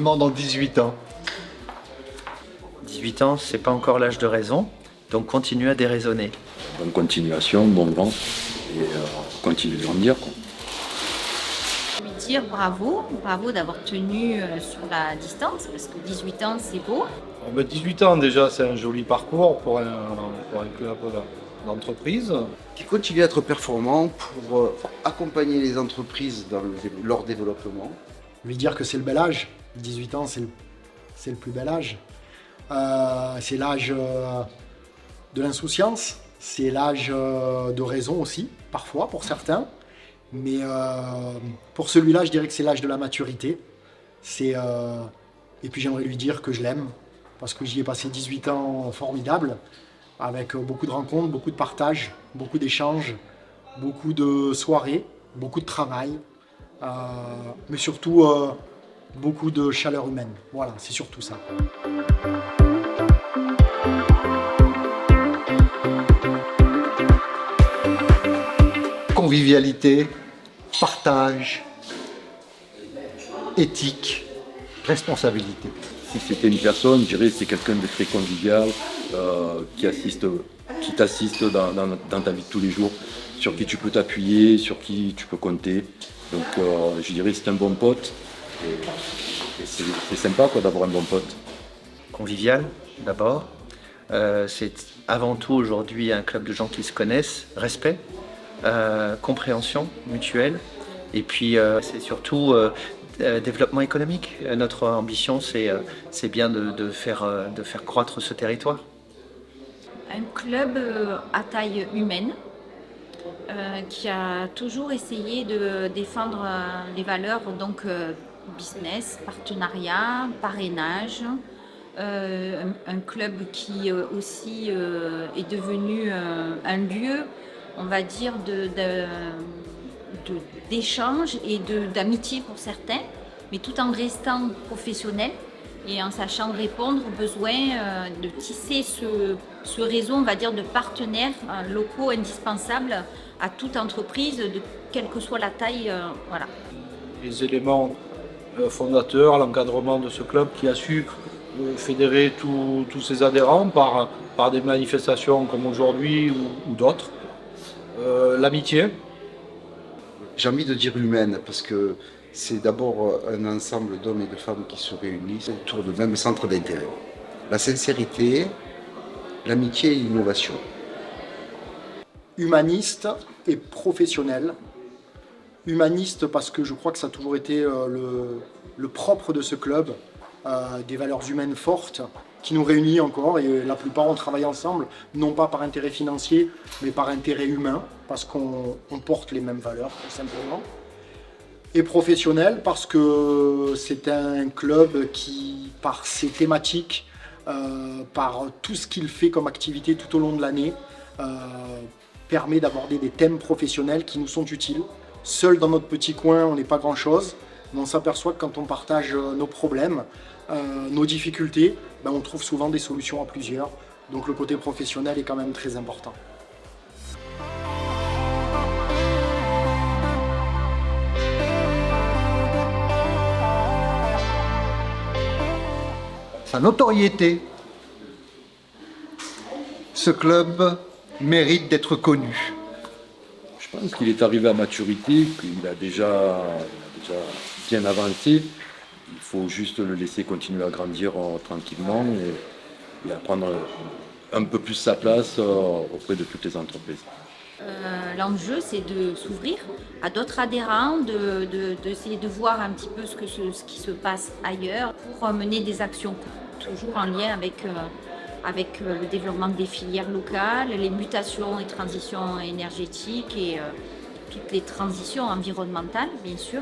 vivement dans 18 ans. 18 ans, c'est pas encore l'âge de raison, donc continue à déraisonner. Bonne continuation, bon vent, et continue de grandir, quoi. Lui dire bravo d'avoir tenu sur la distance, parce que 18 ans c'est beau. 18 ans déjà, c'est un joli parcours pour un club d'entreprise. Qui continue à être performant pour accompagner les entreprises dans leur développement. Lui dire que c'est le bel âge. 18 ans, c'est le plus bel âge. C'est l'âge de l'insouciance, c'est l'âge de raison aussi, parfois pour certains. Mais pour celui-là, je dirais que c'est l'âge de la maturité. Et puis j'aimerais lui dire que je l'aime, parce que j'y ai passé 18 ans formidables, avec beaucoup de rencontres, beaucoup de partages, beaucoup d'échanges, beaucoup de soirées, beaucoup de travail, mais surtout beaucoup de chaleur humaine. Voilà, c'est surtout ça. Convivialité, partage, éthique, responsabilité. Si c'était une personne, je dirais que c'est quelqu'un de très convivial, qui t'assiste dans ta vie de tous les jours, sur qui tu peux t'appuyer, sur qui tu peux compter. Donc je dirais que c'est un bon pote. Et c'est sympa quoi, d'avoir un bon pote. Convivial, d'abord. C'est avant tout aujourd'hui un club de gens qui se connaissent, respect, compréhension mutuelle, et puis c'est surtout développement économique. Notre ambition, c'est bien de faire croître ce territoire. Un club à taille humaine qui a toujours essayé de défendre les valeurs donc business, partenariat, parrainage. Un club qui aussi est devenu un lieu, on va dire, d'échange et d'amitié pour certains, mais tout en restant professionnel et en sachant répondre aux besoins de tisser ce réseau, on va dire, de partenaires locaux indispensables à toute entreprise, de quelle que soit la taille. Voilà. Les éléments fondateurs, l'encadrement de ce club qui a su fédérer tous ses adhérents par des manifestations comme aujourd'hui ou d'autres. L'amitié. J'ai envie de dire humaine parce que c'est d'abord un ensemble d'hommes et de femmes qui se réunissent autour du même centre d'intérêt. La sincérité, l'amitié et l'innovation. Humaniste et professionnel. Humaniste parce que je crois que ça a toujours été le propre de ce club, des valeurs humaines fortes qui nous réunit encore, et la plupart on travaille ensemble, non pas par intérêt financier, mais par intérêt humain, parce qu'on porte les mêmes valeurs, tout simplement. Et professionnel, parce que c'est un club qui, par ses thématiques, par tout ce qu'il fait comme activité tout au long de l'année, permet d'aborder des thèmes professionnels qui nous sont utiles. Seul dans notre petit coin, on n'est pas grand-chose, mais on s'aperçoit que quand on partage nos problèmes, nos difficultés, on trouve souvent des solutions à plusieurs. Donc le côté professionnel est quand même très important. Sa notoriété, ce club mérite d'être connu. Je pense qu'il est arrivé à maturité, qu'il a déjà bien avancé. Il faut juste le laisser continuer à grandir tranquillement et à prendre un peu plus sa place auprès de toutes les entreprises. L'enjeu, c'est de s'ouvrir à d'autres adhérents, d'essayer de voir un petit peu ce qui se passe ailleurs pour mener des actions, toujours en lien avec le développement des filières locales, les mutations et transitions énergétiques et toutes les transitions environnementales, bien sûr.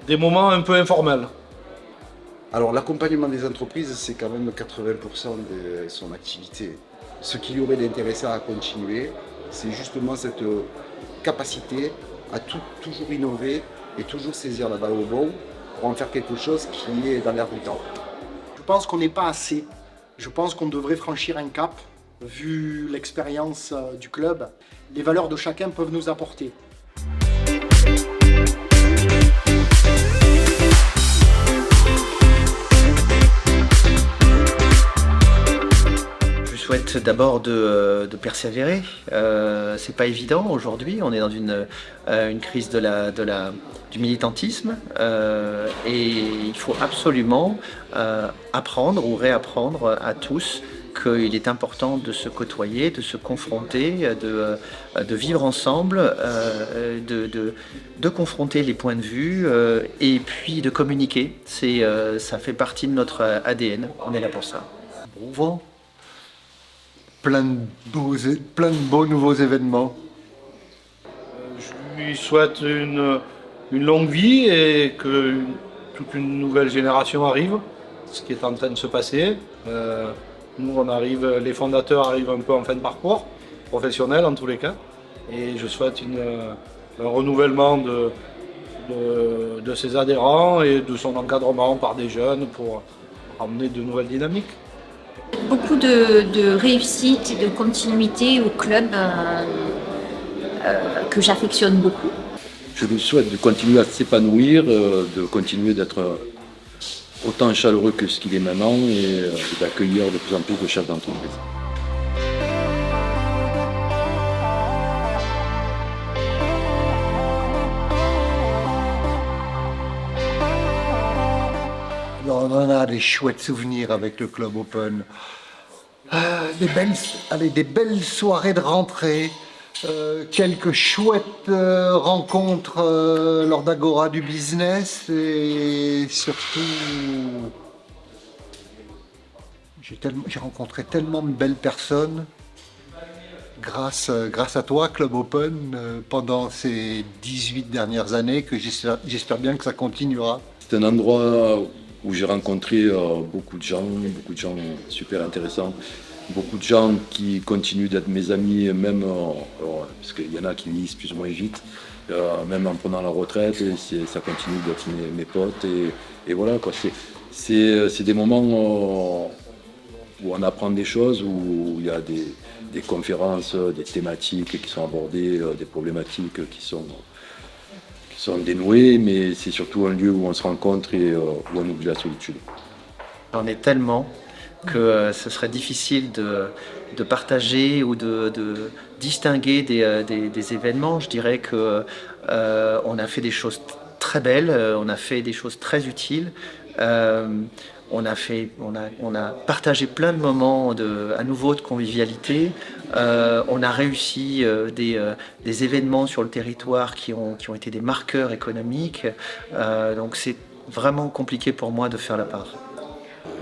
Des moments un peu informels. Alors l'accompagnement des entreprises, c'est quand même 80% de son activité. Ce qui lui aurait d'intéressant à continuer, c'est justement cette capacité à toujours innover et toujours saisir la balle au bon pour en faire quelque chose qui est dans l'air du temps. Je pense qu'on n'est pas assez. Je pense qu'on devrait franchir un cap, vu l'expérience du club. Les valeurs de chacun peuvent nous apporter. c'est d'abord de persévérer. C'est pas évident aujourd'hui. On est dans une crise du militantisme et il faut absolument apprendre ou réapprendre à tous qu'il est important de se côtoyer, de se confronter, de vivre ensemble, de confronter les points de vue et puis de communiquer. Ça fait partie de notre ADN. On est là pour ça. Bon vent, plein de beaux nouveaux événements. Je lui souhaite une longue vie et que toute une nouvelle génération arrive, ce qui est en train de se passer. Nous, les fondateurs arrivent un peu en fin de parcours, professionnel en tous les cas, et je souhaite un renouvellement de ses adhérents et de son encadrement par des jeunes pour amener de nouvelles dynamiques. Beaucoup de réussite et de continuité au club que j'affectionne beaucoup. Je lui souhaite de continuer à s'épanouir, de continuer d'être autant chaleureux que ce qu'il est maintenant et d'accueillir de plus en plus de chefs d'entreprise. On en a des chouettes souvenirs avec le Club Open. Des belles soirées de rentrée. Quelques chouettes rencontres lors d'Agora du Business et surtout j'ai rencontré tellement de belles personnes grâce à toi Club Open pendant ces 18 dernières années que j'espère bien que ça continuera. C'est un endroit où j'ai rencontré beaucoup de gens super intéressants. Beaucoup de gens qui continuent d'être mes amis, même parce qu'il y en a qui vieillissent plus ou moins vite, même en prenant la retraite, ça continue d'être mes potes. Et voilà, quoi. C'est des moments où on apprend des choses, où il y a des conférences, des thématiques qui sont abordées, des problématiques qui sont dénouées, mais c'est surtout un lieu où on se rencontre et où on oublie la solitude. J'en ai tellement que ce serait difficile de partager ou de distinguer des événements. Je dirais que on a fait des choses très belles, on a fait des choses très utiles. On a partagé plein de moments à nouveau de convivialité. On a réussi des événements sur le territoire qui ont été des marqueurs économiques. Donc c'est vraiment compliqué pour moi de faire la part.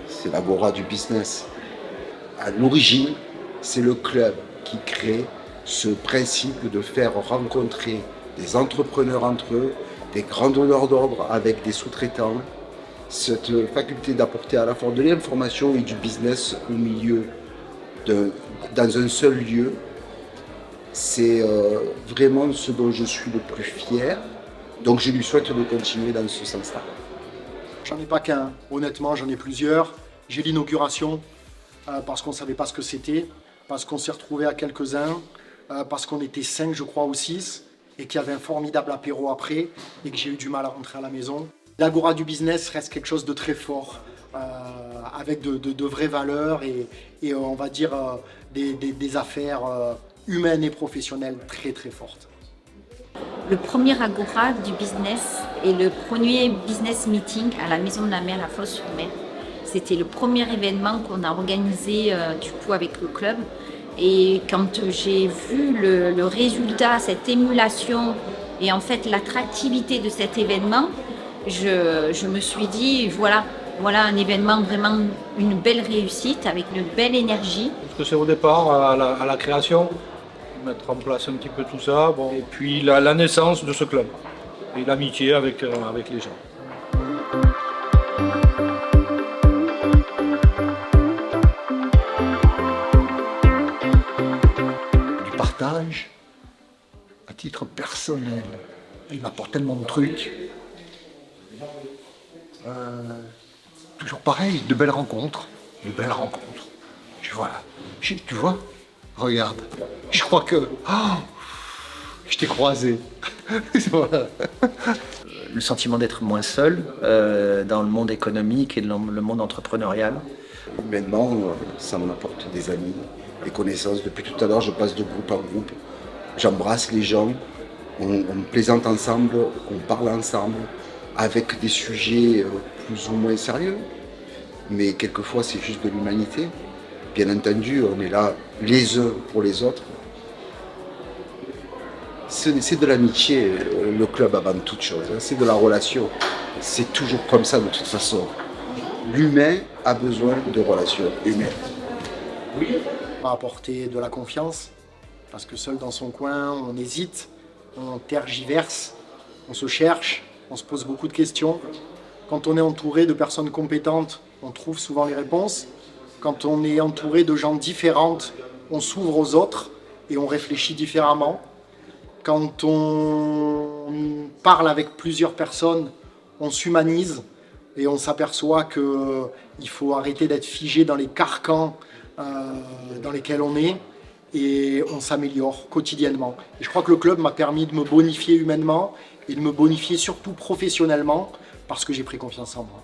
C'est l'Agora du Business. À l'origine, c'est le club qui crée ce principe de faire rencontrer des entrepreneurs entre eux, des grands donneurs d'ordre avec des sous-traitants, cette faculté d'apporter à la fois de l'information et du business au milieu, dans un seul lieu. C'est vraiment ce dont je suis le plus fier. Donc je lui souhaite de continuer dans ce sens-là. J'en ai pas qu'un, honnêtement, j'en ai plusieurs. J'ai l'inauguration parce qu'on ne savait pas ce que c'était, parce qu'on s'est retrouvés à quelques-uns, parce qu'on était 5, je crois, ou 6, et qu'il y avait un formidable apéro après, et que j'ai eu du mal à rentrer à la maison. L'Agora du Business reste quelque chose de très fort, avec de vraies valeurs et on va dire des affaires humaines et professionnelles très très fortes. Le premier Agora du Business et le premier Business Meeting à la Maison de la Mer, à Fos-sur-Mer. C'était le premier événement qu'on a organisé du coup avec le club. Et quand j'ai vu le résultat, cette émulation et en fait l'attractivité de cet événement, je me suis dit voilà un événement vraiment une belle réussite avec une belle énergie. Parce que c'est au départ à la création, mettre en place un petit peu tout ça, bon, et puis la naissance de ce club et l'amitié avec les gens. Du partage, à titre personnel, il m'apporte tellement de trucs. Toujours pareil, de belles rencontres. Tu vois, regarde, je crois que je t'ai croisé. Voilà. Le sentiment d'être moins seul dans le monde économique et dans le monde entrepreneurial. Humainement, ça m'apporte des amis, des connaissances. Depuis tout à l'heure, je passe de groupe en groupe. J'embrasse les gens, on plaisante ensemble, on parle ensemble, avec des sujets plus ou moins sérieux. Mais quelquefois, c'est juste de l'humanité. Bien entendu, on est là les uns pour les autres. C'est de l'amitié, le club avant toute chose. C'est de la relation. C'est toujours comme ça de toute façon. L'humain a besoin de relations humaines. Apporter de la confiance, parce que seul dans son coin, on hésite, on tergiverse, on se cherche, on se pose beaucoup de questions. Quand on est entouré de personnes compétentes, on trouve souvent les réponses. Quand on est entouré de gens différents, on s'ouvre aux autres et on réfléchit différemment. Quand on parle avec plusieurs personnes, on s'humanise et on s'aperçoit qu'il faut arrêter d'être figé dans les carcans dans lesquels on est, et on s'améliore quotidiennement. Et je crois que le club m'a permis de me bonifier humainement et de me bonifier surtout professionnellement, parce que j'ai pris confiance en moi.